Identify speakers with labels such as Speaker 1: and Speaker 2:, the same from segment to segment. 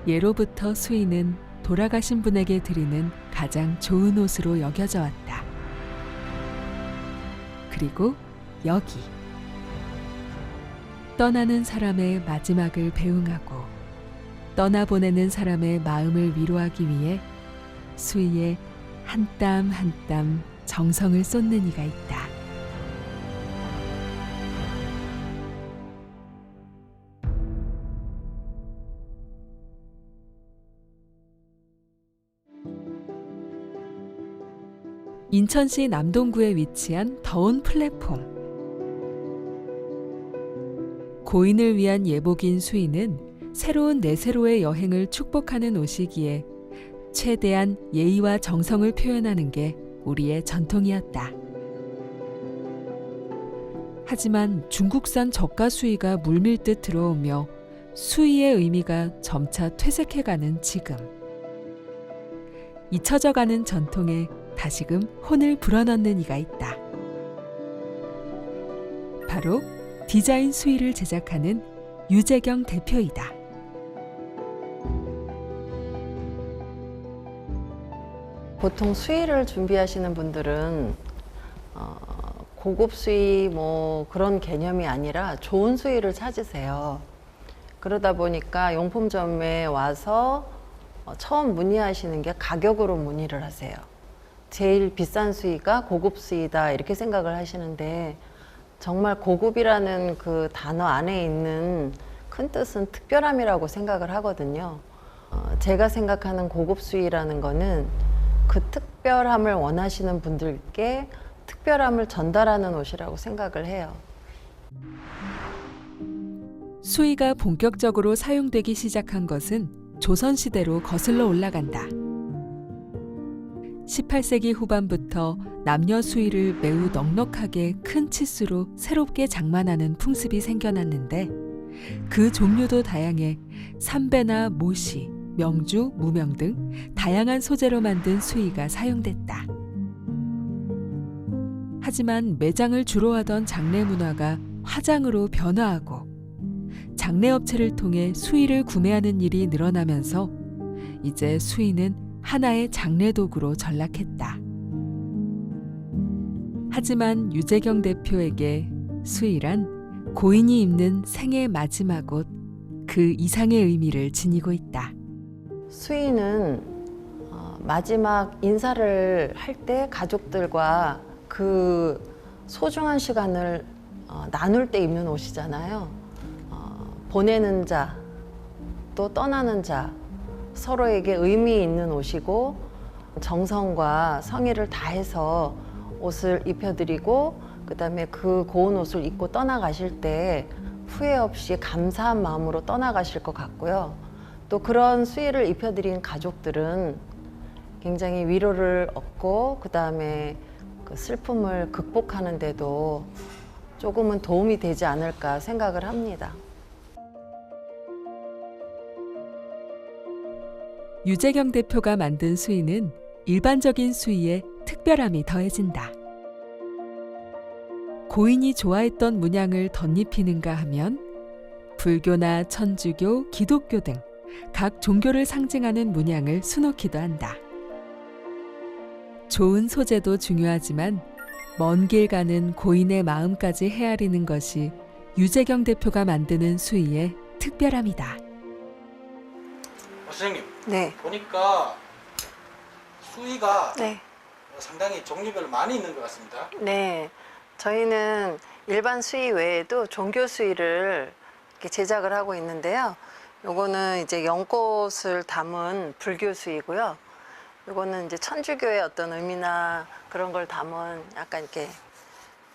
Speaker 1: 예로부터 수의는 돌아가신 분에게 드리는 가장 좋은 옷으로 여겨져 왔다. 그리고 여기. 떠나는 사람의 마지막을 배웅하고 떠나보내는 사람의 마음을 위로하기 위해 수의에 한 땀 한 땀 정성을 쏟는 이가 있다. 인천시 남동구에 위치한 더운 플랫폼. 고인을 위한 예복인 수의는 새로운 내세로의 여행을 축복하는 옷이기에 최대한 예의와 정성을 표현하는 게 우리의 전통이었다. 하지만 중국산 저가 수의가 물밀듯 들어오며 수의의 의미가 점차 퇴색해가는 지금. 잊혀져가는 전통에 다시금 혼을 불어넣는 이가 있다. 바로 디자인 수의를 제작하는 유재경 대표이다.
Speaker 2: 보통 수의를 준비하시는 분들은 고급 수의 뭐 그런 개념이 아니라 좋은 수의를 찾으세요. 그러다 보니까 용품점에 와서 처음 문의하시는 게 가격으로 문의를 하세요. 제일 비싼 수의가 고급 수의다 이렇게 생각을 하시는데, 정말 고급이라는 그 단어 안에 있는 큰 뜻은 특별함이라고 생각을 하거든요. 제가 생각하는 고급 수의라는 거는 그 특별함을 원하시는 분들께 특별함을 전달하는 옷이라고 생각을 해요.
Speaker 1: 수의가 본격적으로 사용되기 시작한 것은 조선시대로 거슬러 올라간다. 18세기 후반부터 남녀 수의를 매우 넉넉하게 큰 치수로 새롭게 장만하는 풍습이 생겨났는데, 그 종류도 다양해 삼배나 모시, 명주, 무명 등 다양한 소재로 만든 수의가 사용됐다. 하지만 매장을 주로 하던 장례 문화가 화장으로 변화하고 장례업체를 통해 수의를 구매하는 일이 늘어나면서 이제 수의는 하나의 장례 도구로 전락했다. 하지만 유재경 대표에게 수의란 고인이 입는 생의 마지막 옷, 그 이상의 의미를 지니고 있다.
Speaker 2: 수의는 마지막 인사를 할 때 가족들과 그 소중한 시간을 나눌 때 입는 옷이잖아요. 보내는 자, 또 떠나는 자, 서로에게 의미 있는 옷이고 정성과 성의를 다해서 옷을 입혀드리고 그다음에 그 고운 옷을 입고 떠나가실 때 후회 없이 감사한 마음으로 떠나가실 것 같고요. 또 그런 수의를 입혀드린 가족들은 굉장히 위로를 얻고 그다음에 그 슬픔을 극복하는 데도 조금은 도움이 되지 않을까 생각을 합니다.
Speaker 1: 유재경 대표가 만든 수의는 일반적인 수의에 특별함이 더해진다. 고인이 좋아했던 문양을 덧입히는가 하면 불교나 천주교, 기독교 등 각 종교를 상징하는 문양을 수놓기도 한다. 좋은 소재도 중요하지만 먼 길 가는 고인의 마음까지 헤아리는 것이 유재경 대표가 만드는 수의의 특별함이다.
Speaker 3: 선생님,
Speaker 2: 네.
Speaker 3: 보니까 수의가
Speaker 2: 네.
Speaker 3: 상당히 종류별로 많이 있는 것 같습니다.
Speaker 2: 네. 저희는 일반 수의 외에도 종교 수의를 이렇게 제작을 하고 있는데요. 요거는 이제 연꽃을 담은 불교 수의고요. 요거는 이제 천주교의 어떤 의미나 그런 걸 담은 약간 이렇게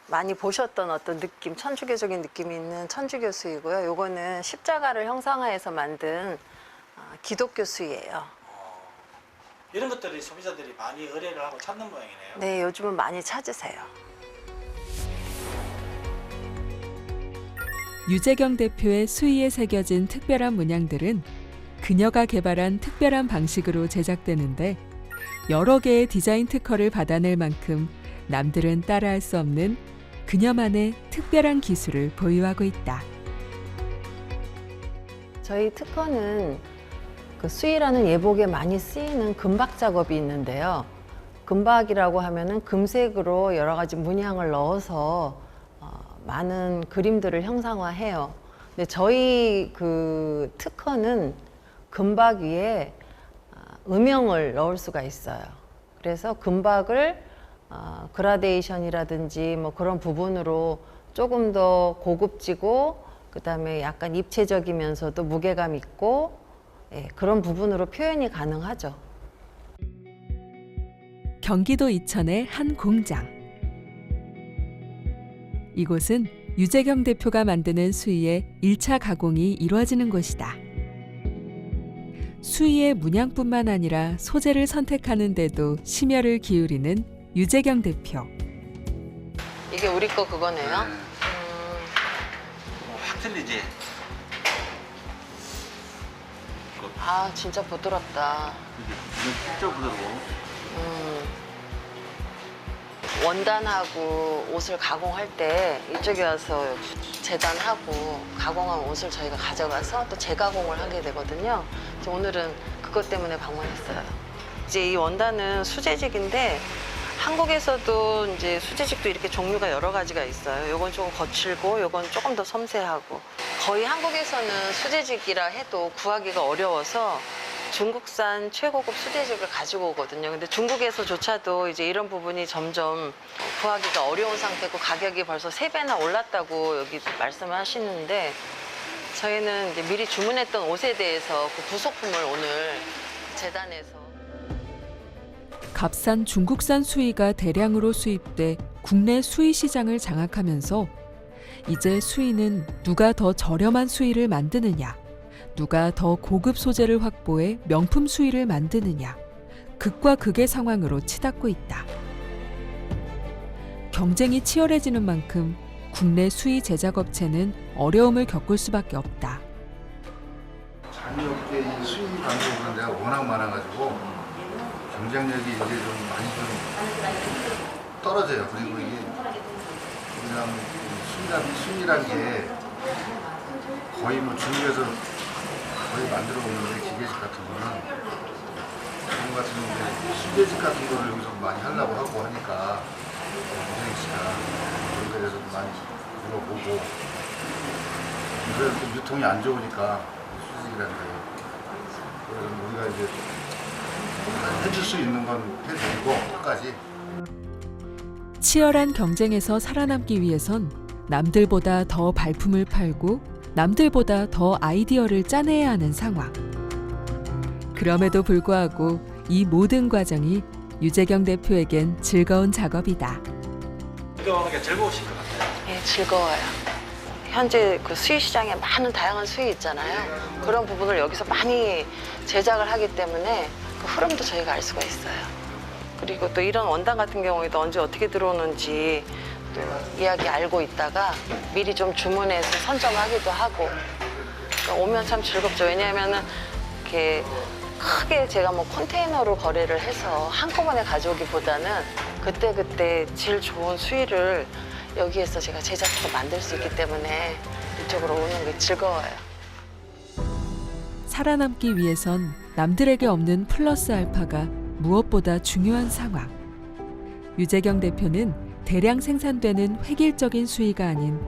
Speaker 2: 많이 보셨던 어떤 느낌, 천주교적인 느낌이 있는 천주교 수의고요. 요거는 십자가를 형상화해서 만든 기독교 수의예요.
Speaker 3: 이런 것들이 소비자들이 많이 의뢰를 하고 찾는 모양이네요.
Speaker 2: 네, 요즘은 많이 찾으세요.
Speaker 1: 유재경 대표의 수의에 새겨진 특별한 문양들은 그녀가 개발한 특별한 방식으로 제작되는데, 여러 개의 디자인 특허를 받아낼 만큼 남들은 따라할 수 없는 그녀만의 특별한 기술을 보유하고 있다.
Speaker 2: 저희 특허는 그 수의라는 예복에 많이 쓰이는 금박 작업이 있는데요. 금박이라고 하면은 금색으로 여러 가지 문양을 넣어서 많은 그림들을 형상화해요. 근데 저희 그 특허는 금박 위에 음영을 넣을 수가 있어요. 그래서 금박을 그라데이션이라든지 뭐 그런 부분으로 조금 더 고급지고 그다음에 약간 입체적이면서도 무게감 있고 그런 부분으로 표현이 가능하죠.
Speaker 1: 경기도 이천의 한 공장. 이곳은 유재경 대표가 만드는 수의의 1차 가공이 이루어지는 곳이다. 수의의 문양뿐만 아니라 소재를 선택하는 데도 심혈을 기울이는 유재경 대표.
Speaker 2: 이게 우리 거 그거네요.
Speaker 3: 확 틀리지?
Speaker 2: 아 진짜 부드럽다.
Speaker 3: 이게 진짜 부드러워.
Speaker 2: 원단하고 옷을 가공할 때 이쪽에 와서 재단하고 가공한 옷을 저희가 가져가서 또 재가공을 하게 되거든요. 그래서 오늘은 그것 때문에 방문했어요. 이제 이 원단은 수제직인데 한국에서도 이제 수제직도 이렇게 종류가 여러 가지가 있어요. 요건 조금 거칠고 요건 조금 더 섬세하고 거의 한국에서는 수제직이라 해도 구하기가 어려워서 중국산 최고급 수제직을 가지고 오거든요. 근데 중국에서조차도 이제 이런 부분이 점점 구하기가 어려운 상태고 가격이 벌써 3배나 올랐다고 여기 말씀을 하시는데 저희는 이제 미리 주문했던 옷에 대해서 그 부속품을 오늘 재단해서
Speaker 1: 값싼 중국산 수의가 대량으로 수입돼 국내 수의 시장을 장악하면서 이제 수의는 누가 더 저렴한 수의를 만드느냐, 누가 더 고급 소재를 확보해 명품 수의를 만드느냐, 극과 극의 상황으로 치닫고 있다. 경쟁이 치열해지는 만큼 국내 수의 제작업체는 어려움을 겪을 수밖에 없다.
Speaker 4: 잔이업계 이 수의 방법은 내가 워낙 많아가지고 경쟁력이 이제 좀 많이 좀 떨어져요. 그리고 이게 그냥 수의란 게 거의 뭐 중국에서 거의 만들어 오는데 기계식 같은 거는 지금 같은 경우에 수제직 같은 거를 여기서 많이 하려고 하고 하니까 고생씨가 그런 데서 많이 물어보고 그래서 유통이 안 좋으니까 수제직이라는 게 그래서 우리가 이제 해줄 수 있는 건 해드리고 끝까지.
Speaker 1: 치열한 경쟁에서 살아남기 위해선 남들보다 더 발품을 팔고 남들보다 더 아이디어를 짜내야 하는 상황. 그럼에도 불구하고 이 모든 과정이 유재경 대표에겐 즐거운 작업이다.
Speaker 3: 이거 하는 게 즐거우실 것 같아요.
Speaker 2: 예, 즐거워요. 현재 그 수의 시장에 많은 다양한 수의 있잖아요. 그런 부분을 여기서 많이 제작을 하기 때문에 그 흐름도 저희가 알 수가 있어요. 그리고 또 이런 원단 같은 경우에도 언제 어떻게 들어오는지 또 이야기 알고 있다가 미리 좀 주문해서 선점하기도 하고 그러니까 오면 참 즐겁죠. 왜냐하면은 이렇게 크게 제가 뭐 컨테이너로 거래를 해서 한꺼번에 가져오기보다는 그때그때 제일 좋은 수의를 여기에서 제가 제작해서 만들 수 있기 때문에 이쪽으로 오는 게 즐거워요.
Speaker 1: 살아남기 위해선 남들에게 없는 플러스 알파가 무엇보다 중요한 상황. 유재경 대표는 대량 생산되는 획일적인 수의가 아닌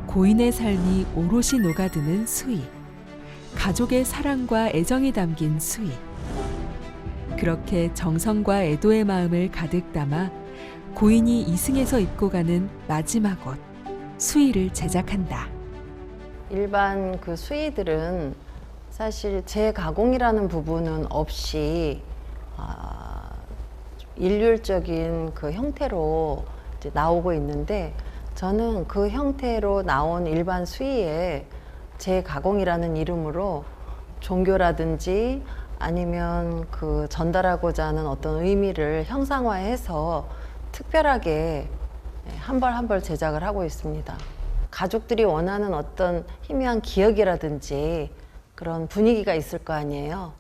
Speaker 1: 고인의 삶이 오롯이 녹아드는 수의, 가족의 사랑과 애정이 담긴 수의. 그렇게 정성과 애도의 마음을 가득 담아 고인이 이승에서 입고 가는 마지막 옷, 수의를 제작한다.
Speaker 2: 일반 그 수의들은 사실 재가공이라는 부분은 없이 일률적인 그 형태로 이제 나오고 있는데 저는 그 형태로 나온 일반 수의에 재가공이라는 이름으로 종교라든지 아니면 그 전달하고자 하는 어떤 의미를 형상화해서 특별하게 한 벌 한 벌 제작을 하고 있습니다. 가족들이 원하는 어떤 희미한 기억이라든지 그런 분위기가 있을 거 아니에요.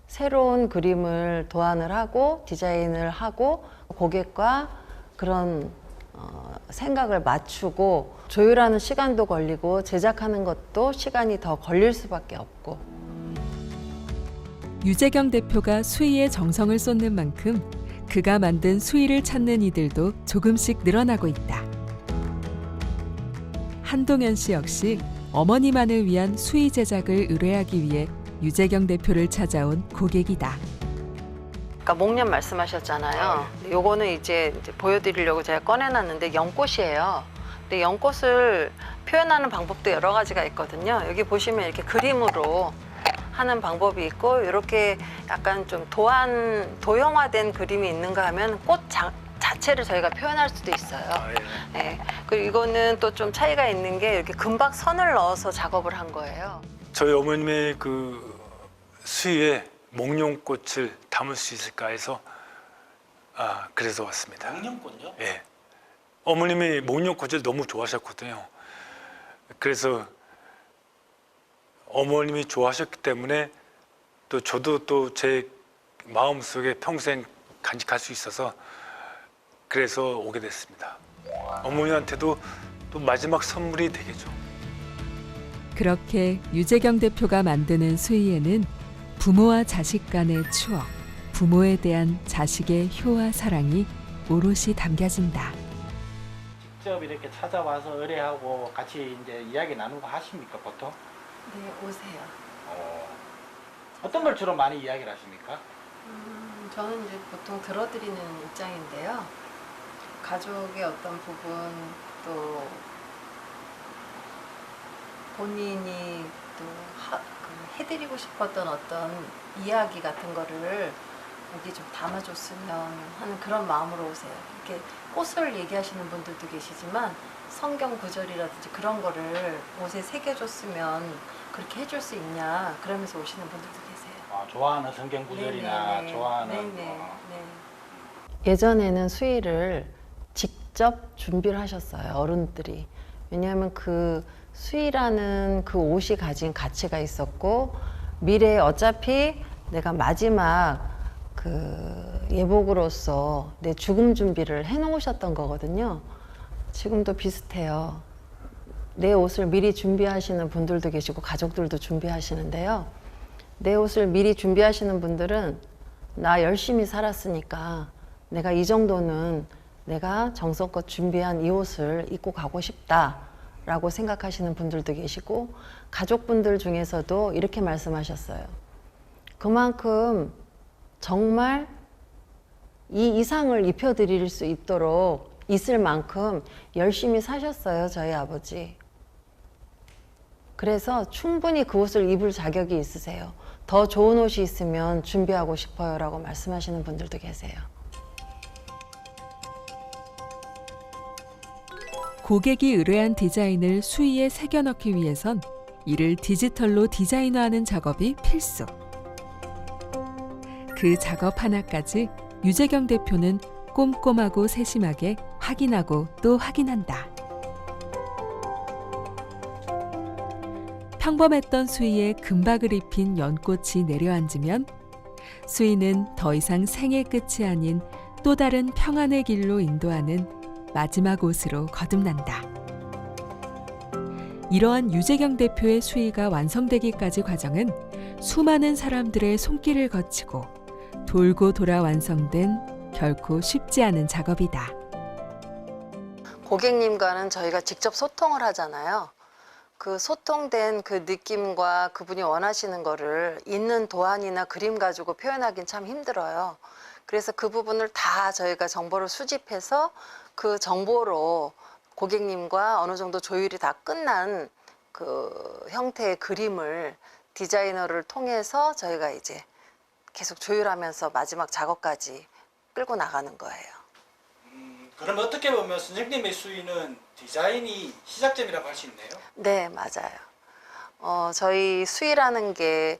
Speaker 2: 새로운 그림을 도안을 하고 디자인을 하고 고객과 그런 생각을 맞추고 조율하는 시간도 걸리고 제작하는 것도 시간이 더 걸릴 수밖에 없고
Speaker 1: 유재경 대표가 수의에 정성을 쏟는 만큼 그가 만든 수의를 찾는 이들도 조금씩 늘어나고 있다. 한동현 씨 역시 어머니만을 위한 수의 제작을 의뢰하기 위해 유재경 대표를 찾아온 고객이다.
Speaker 2: 아까 목련 말씀하셨잖아요. 요거는 이제 보여드리려고 제가 꺼내놨는데 연꽃이에요. 근데 연꽃을 표현하는 방법도 여러 가지가 있거든요. 여기 보시면 이렇게 그림으로 하는 방법이 있고 이렇게 약간 좀 도형화된 그림이 있는가 하면 꽃 자체를 저희가 표현할 수도 있어요. 네. 그리고 이거는 또 좀 차이가 있는 게 이렇게 금박 선을 넣어서 작업을 한 거예요.
Speaker 5: 저희 어머님의 그 수의에 목련꽃을 담을 수 있을까 해서 그래서 왔습니다.
Speaker 3: 목련꽃요?
Speaker 5: 예. 어머님이 목련꽃을 너무 좋아하셨거든요. 그래서 어머님이 좋아하셨기 때문에 또 저도 또 제 마음속에 평생 간직할 수 있어서 그래서 오게 됐습니다. 어머니한테도 또 마지막 선물이 되겠죠.
Speaker 1: 그렇게 유재경 대표가 만드는 수의에는 부모와 자식 간의 추억, 부모에 대한 자식의 효와 사랑이 오롯이 담겨진다.
Speaker 3: 직접 이렇게 찾아와서 의뢰하고 같이 이제 이야기 나누고 하십니까 보통?
Speaker 2: 네, 오세요.
Speaker 3: 어떤 걸 주로 많이 이야기를 하십니까?
Speaker 2: 저는 이제 보통 들어드리는 입장인데요. 가족의 어떤 부분 또 본인이 또 해드리고 싶었던 어떤 이야기 같은 거를 여기 좀 담아줬으면 하는 그런 마음으로 오세요. 이렇게 꽃을 얘기하시는 분들도 계시지만 성경 구절이라든지 그런 거를 옷에 새겨줬으면 그렇게 해줄 수 있냐 그러면서 오시는 분들도 계세요.
Speaker 3: 좋아하는 성경 구절이나
Speaker 2: 네네.
Speaker 3: 좋아하는
Speaker 2: 네네. 예전에는 수의를 직접 준비를 하셨어요, 어른들이. 왜냐하면 그 수의라는 그 옷이 가진 가치가 있었고 미래에 어차피 내가 마지막 그 예복으로서 내 죽음 준비를 해놓으셨던 거거든요. 지금도 비슷해요. 내 옷을 미리 준비하시는 분들도 계시고 가족들도 준비하시는데요. 내 옷을 미리 준비하시는 분들은 나 열심히 살았으니까 내가 이 정도는 내가 정성껏 준비한 이 옷을 입고 가고 싶다라고 생각하시는 분들도 계시고 가족분들 중에서도 이렇게 말씀하셨어요. 그만큼 정말 이 이상을 입혀드릴 수 있도록 있을 만큼 열심히 사셨어요, 저희 아버지. 그래서 충분히 그 옷을 입을 자격이 있으세요. 더 좋은 옷이 있으면 준비하고 싶어요 라고 말씀하시는 분들도 계세요.
Speaker 1: 고객이 의뢰한 디자인을 수의에 새겨 넣기 위해선 이를 디지털로 디자인화하는 작업이 필수. 그 작업 하나까지 유재경 대표는 꼼꼼하고 세심하게 확인하고 또 확인한다. 평범했던 수의에 금박을 입힌 연꽃이 내려앉으면 수의는 더 이상 생의 끝이 아닌 또 다른 평안의 길로 인도하는 마지막 옷으로 거듭난다. 이러한 유재경 대표의 수의가 완성되기까지 과정은 수많은 사람들의 손길을 거치고 돌고 돌아 완성된 결코 쉽지 않은 작업이다.
Speaker 2: 고객님과는 저희가 직접 소통을 하잖아요. 그 소통된 그 느낌과 그분이 원하시는 거를 있는 도안이나 그림 가지고 표현하기는 참 힘들어요. 그래서 그 부분을 다 저희가 정보를 수집해서 그 정보로 고객님과 어느 정도 조율이 다 끝난 그 형태의 그림을 디자이너를 통해서 저희가 이제 계속 조율하면서 마지막 작업까지 끌고 나가는 거예요.
Speaker 3: 그럼 어떻게 보면 선생님의 수의는 디자인이 시작점이라고 할 수 있네요.
Speaker 2: 네, 맞아요. 저희 수의라는 게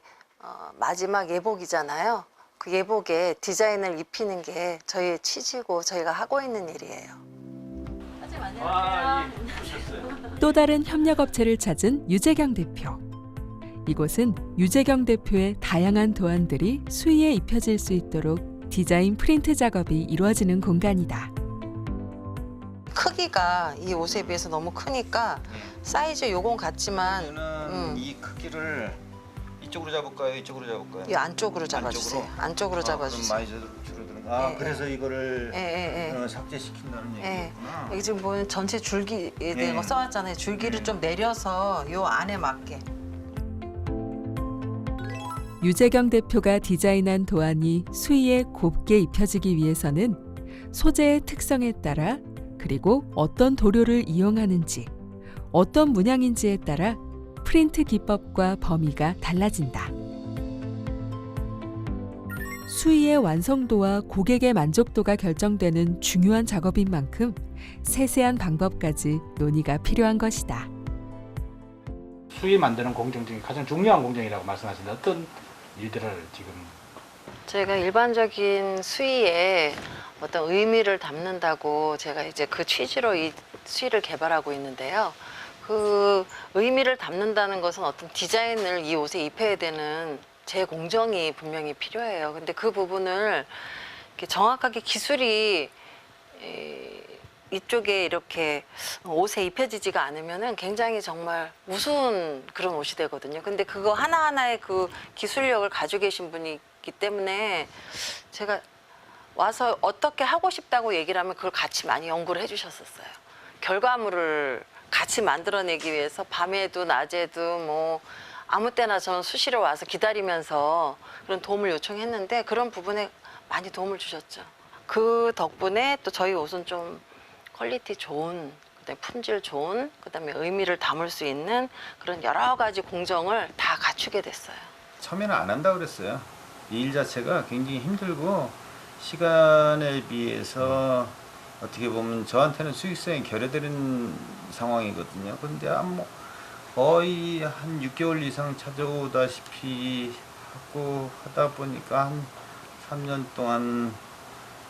Speaker 2: 마지막 예복이잖아요. 그 예복에 디자인을 입히는 게 저희의 취지고 저희가 하고 있는 일이에요. 선생님 안녕하세요.
Speaker 1: 또 다른 협력업체를 찾은 유재경 대표. 이곳은 유재경 대표의 다양한 도안들이 수의에 입혀질 수 있도록 디자인 프린트 작업이 이루어지는 공간이다.
Speaker 2: 크기가 이 옷에 비해서 너무 크니까 사이즈 요건 같지만
Speaker 6: 저는 이 크기를 이쪽으로 잡을까요? 이쪽으로 잡을까요?
Speaker 2: 이 안쪽으로 잡아주세요. 안쪽으로 잡아주세요.
Speaker 6: 그럼 많이 줄어드는 거. 아,
Speaker 2: 예,
Speaker 6: 그래서 이거를
Speaker 2: 예.
Speaker 6: 삭제시킨다는
Speaker 2: 예.
Speaker 6: 얘기구나.
Speaker 2: 여기 지금 보면 전체 줄기
Speaker 6: 예.
Speaker 2: 거 써왔잖아요. 줄기를 좀 내려서 요 안에 맞게.
Speaker 1: 유재경 대표가 디자인한 도안이 수의에 곱게 입혀지기 위해서는 소재의 특성에 따라 그리고 어떤 도료를 이용하는지, 어떤 문양인지에 따라 프린트 기법과 범위가 달라진다. 수의의 완성도와 고객의 만족도가 결정되는 중요한 작업인 만큼 세세한 방법까지 논의가 필요한 것이다.
Speaker 3: 수의 만드는 공정 중에 가장 중요한 공정이라고 말씀하시는데 어떤 일들을 지금
Speaker 2: 저희가 일반적인 수의에 어떤 의미를 담는다고 제가 이제 그 취지로 이 수의를 개발하고 있는데요. 그 의미를 담는다는 것은 어떤 디자인을 이 옷에 입혀야 되는 제 공정이 분명히 필요해요. 근데 그 부분을 이렇게 정확하게 기술이 이쪽에 이렇게 옷에 입혀지지가 않으면은 굉장히 정말 우스운 그런 옷이 되거든요. 근데 그거 하나하나의 그 기술력을 가지고 계신 분이 있기 때문에 제가 와서 어떻게 하고 싶다고 얘기를 하면 그걸 같이 많이 연구를 해주셨었어요. 결과물을 같이 만들어내기 위해서 밤에도 낮에도 뭐 아무 때나 저는 수시로 와서 기다리면서 그런 도움을 요청했는데 그런 부분에 많이 도움을 주셨죠. 그 덕분에 또 저희 옷은 좀 퀄리티 좋은, 그다음에 품질 좋은, 그다음에 의미를 담을 수 있는 그런 여러 가지 공정을 다 갖추게 됐어요.
Speaker 6: 처음에는 안 한다고 그랬어요. 이 일 자체가 굉장히 힘들고 시간에 비해서 어떻게 보면 저한테는 수익성이 결여되는 상황이거든요. 근데 뭐 거의 한 6개월 이상 찾아오다시피 하고 하다 보니까 한 3년 동안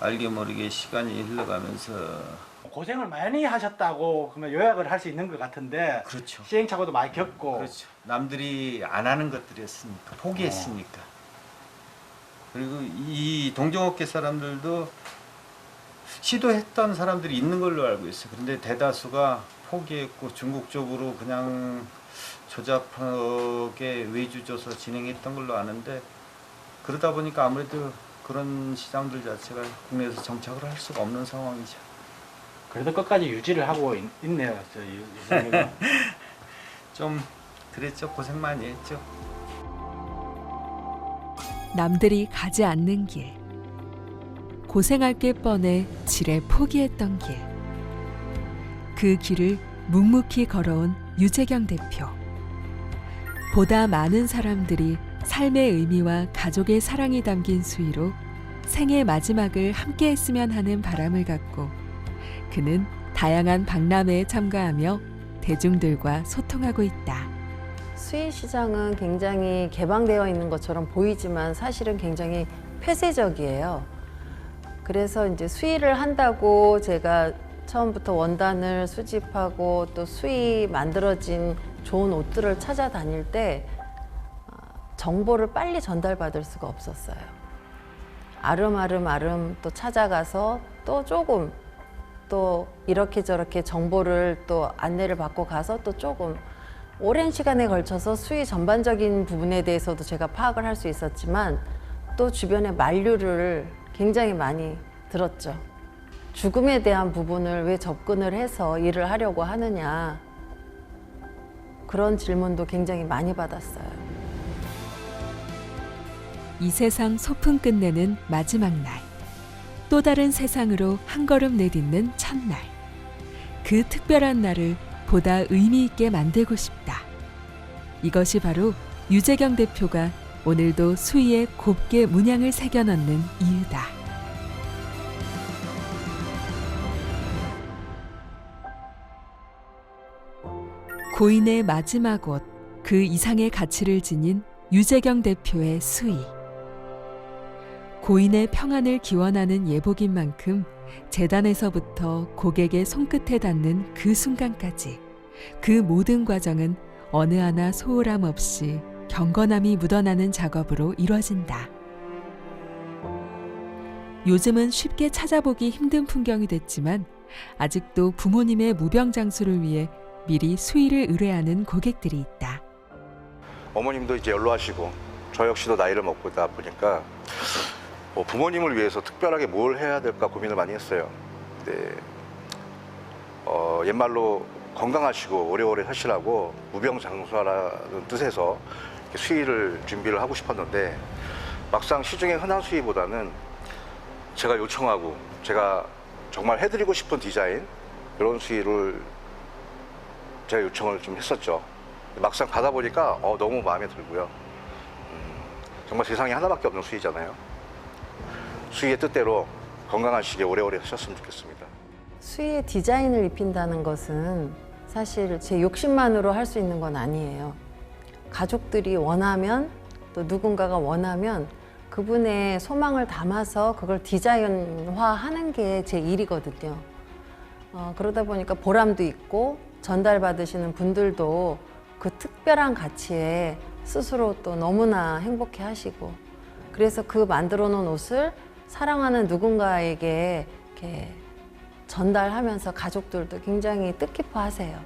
Speaker 6: 알게 모르게 시간이 흘러가면서
Speaker 3: 고생을 많이 하셨다고 그러면 요약을 할 수 있는 것 같은데
Speaker 6: 그렇죠.
Speaker 3: 시행착오도 많이 겪고
Speaker 6: 그렇죠. 남들이 안 하는 것들이었으니까 포기했으니까. 그리고 이 동종업계 사람들도 시도했던 사람들이 있는 걸로 알고 있어요. 그런데 대다수가 포기했고 중국 쪽으로 그냥 조잡하게 외주줘서 진행했던 걸로 아는데 그러다 보니까 아무래도 그런 시장들 자체가 국내에서 정착을 할 수가 없는 상황이죠.
Speaker 3: 그래도 끝까지 유지를 하고 있네요. 유재경은.
Speaker 6: 좀 그랬죠. 고생 많이 했죠.
Speaker 1: 남들이 가지 않는 길. 고생할 게 뻔해 지레 포기했던 길. 그 길을 묵묵히 걸어온 유재경 대표. 보다 많은 사람들이 삶의 의미와 가족의 사랑이 담긴 수의로 생의 마지막을 함께 했으면 하는 바람을 갖고 그는 다양한 박람회에 참가하며 대중들과 소통하고 있다.
Speaker 2: 수의 시장은 굉장히 개방되어 있는 것처럼 보이지만 사실은 굉장히 폐쇄적이에요. 그래서 이제 수의를 한다고 제가 처음부터 원단을 수집하고 또 수의 만들어진 좋은 옷들을 찾아다닐 때 정보를 빨리 전달받을 수가 없었어요. 아름아름 또 찾아가서 또 조금 또 이렇게 저렇게 정보를 또 안내를 받고 가서 또 조금 오랜 시간에 걸쳐서 수의 전반적인 부분에 대해서도 제가 파악을 할 수 있었지만 또 주변의 만류를 굉장히 많이 들었죠. 죽음에 대한 부분을 왜 접근을 해서 일을 하려고 하느냐 그런 질문도 굉장히 많이 받았어요.
Speaker 1: 이 세상 소풍 끝내는 마지막 날. 또 다른 세상으로 한 걸음 내딛는 첫날. 그 특별한 날을 보다 의미 있게 만들고 싶다. 이것이 바로 유재경 대표가 오늘도 수의에 곱게 문양을 새겨 넣는 이유다. 고인의 마지막 옷, 그 이상의 가치를 지닌 유재경 대표의 수의. 고인의 평안을 기원하는 예복인 만큼 재단에서부터 고객의 손끝에 닿는 그 순간까지 그 모든 과정은 어느 하나 소홀함 없이 경건함이 묻어나는 작업으로 이루어진다. 요즘은 쉽게 찾아보기 힘든 풍경이 됐지만 아직도 부모님의 무병장수를 위해 미리 수의를 의뢰하는 고객들이 있다.
Speaker 4: 어머님도 이제 연로하시고 저 역시도 나이를 먹고다 보니까 부모님을 위해서 특별하게 뭘 해야 될까 고민을 많이 했어요. 근데 옛말로 건강하시고 오래오래 사시라고 무병장수하라는 뜻에서 수의를 준비를 하고 싶었는데 막상 시중에 흔한 수의보다는 제가 요청하고 제가 정말 해드리고 싶은 디자인 이런 수의를 제가 요청을 좀 했었죠. 막상 받아보니까 너무 마음에 들고요. 정말 세상에 하나밖에 없는 수의잖아요. 수의의 뜻대로 건강한 시기에 오래오래 사셨으면 좋겠습니다.
Speaker 2: 수의에 디자인을 입힌다는 것은 사실 제 욕심만으로 할 수 있는 건 아니에요. 가족들이 원하면 또 누군가가 원하면 그분의 소망을 담아서 그걸 디자인화하는 게 제 일이거든요. 그러다 보니까 보람도 있고 전달받으시는 분들도 그 특별한 가치에 스스로 또 너무나 행복해 하시고 그래서 그 만들어 놓은 옷을 사랑하는 누군가에게 이렇게 전달하면서 가족들도 굉장히 뜻깊어 하세요.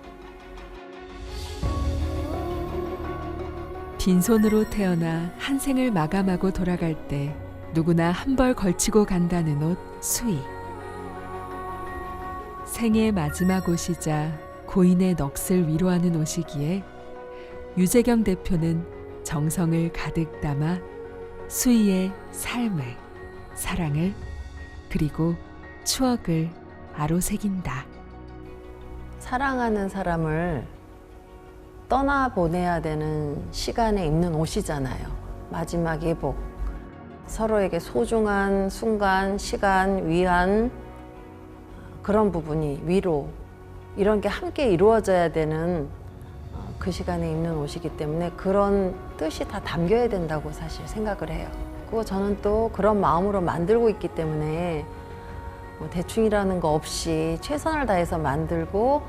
Speaker 1: 빈손으로 태어나 한 생을 마감하고 돌아갈 때 누구나 한 벌 걸치고 간다는 옷 수의. 생의 마지막 옷이자 고인의 넋을 위로하는 옷이기에 유재경 대표는 정성을 가득 담아 수의의 삶을, 사랑을, 그리고 추억을 아로새긴다.
Speaker 2: 사랑하는 사람을 떠나보내야 되는 시간에 입는 옷이잖아요. 마지막 예복. 서로에게 소중한 순간, 시간, 위안, 그런 부분이 위로 이런 게 함께 이루어져야 되는 그 시간에 입는 옷이기 때문에 그런 뜻이 다 담겨야 된다고 사실 생각을 해요. 그리고 저는 또 그런 마음으로 만들고 있기 때문에 뭐 대충이라는 거 없이 최선을 다해서 만들고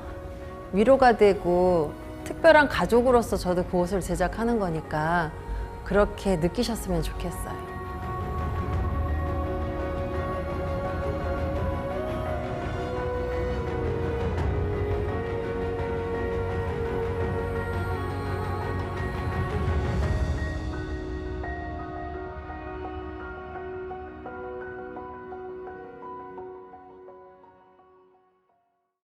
Speaker 2: 위로가 되고 특별한 가족으로서 저도 그 옷을 제작하는 거니까 그렇게 느끼셨으면 좋겠어요.